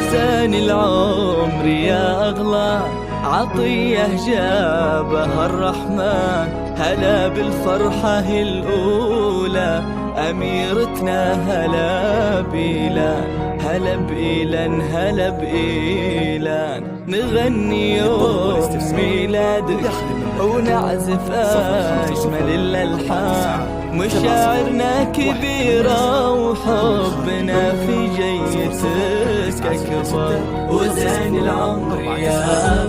وزان العمر يا أغلى عطية جابها الرحمن. هلا بالفرحة الأولى أميرتنا، هلا بإيلان، هلا بإيلان، هلا بإيلان. نغني يوم ميلادك ونعزف أجمل الألحان، مشاعرنا كبيرة وحبنا في جيتك أكبر. وزين العمر يا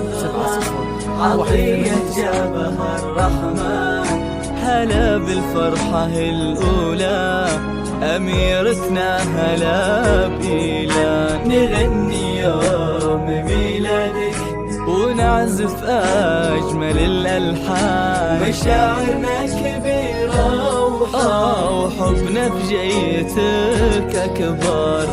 عطية جابها الرحمن. هلا بالفرحة الأولى أميرتنا، هلا بإيلان. نغني يوم ميلادك ونعزف أجمل الألحان، مشاعرنا كبيرة وحبنا في جيتك أكبر.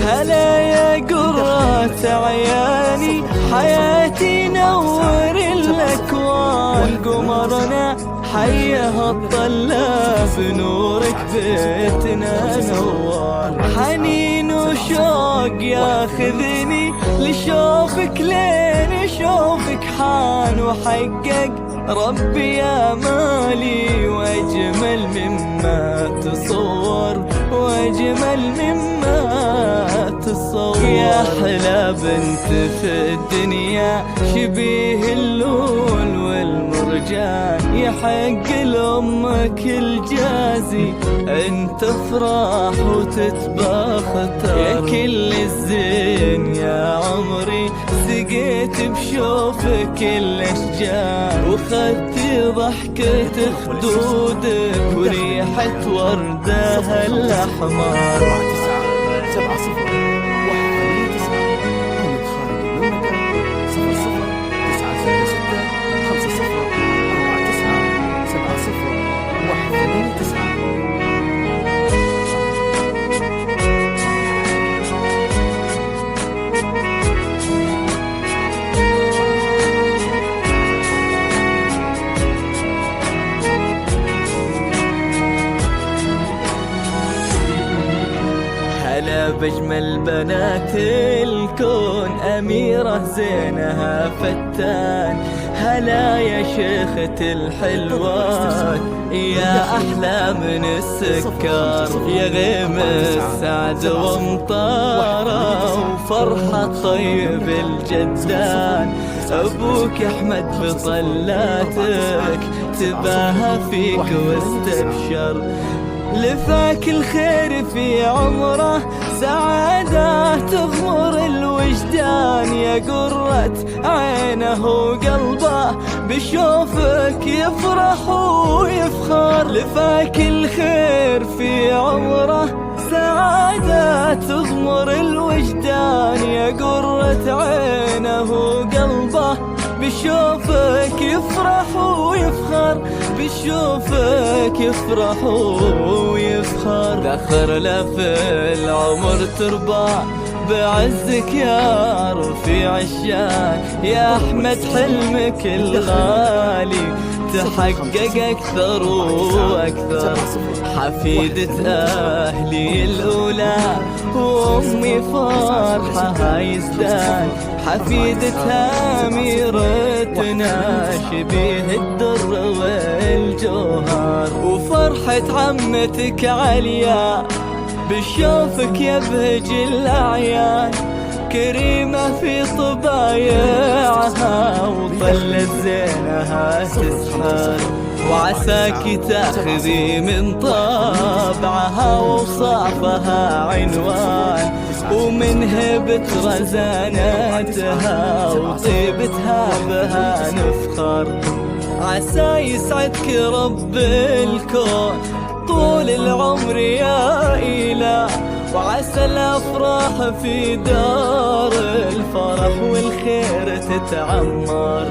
هلا يا قرة عياني، حياتي نور الأكوان. قمرنا حيها الطلاب، نورك بيتنا نوار. حنين وشوق ياخذني لشوفك، لين شوفك حان وحقق ربي يا مالي. واجمل مما تصور، واجمل مما تصور. يا احلى بنت في الدنيا، شبيه اللول والمرجان. يحق لأمك الجازي انت افراح وتتباختر. يا كل الزين يا عمري، سقيت بشوفك الاشجار. وخدتي ضحكة خدودك وريحة وردها الأحمر. 'هلا بأجمل بنات الكون، أميرة زينها فتان. هلا يا شيخة الحلوات، يا أحلى من السكر. يا غيم السعد ومطارة وفرحة طيب الجدان. أبوك أحمد بطلاتك تباهى فيك واستبشر. لفاك الخير في عمره، سعادة تغمر الوجدان. يا قرة عينه وقلبه، بشوفك يفرح ويفخر. لفاك الخير في عمره، سعادة تغمر الوجدان. يا قرة عينه وقلبه، بشوفك يفرح ويفخر. بشوفك يفرح ويفخر. ذخر له في العمر تربع بعزك يا رفيع الشان. يا أحمد حلمك الغالي تحقق أكثر وأكثر. حفيدة أهلي الأولى وأمي فرحها يزدان. حفيدتها أميرتنا شبيه الدر والجوهر. وفرحة عمتك عليا بشوفك يبهج الأعيان. كريمة في طبايعها وطلت زينها تسحر. وعساك تاخذي من طبعها وصافها عنوان. ومن هبة رزانتها وطيبتها بها نفخر. عسى يسعدك رب الكون طول العمر يا إله. وعسى الأفراح في دار الفرح والخير تتعمر.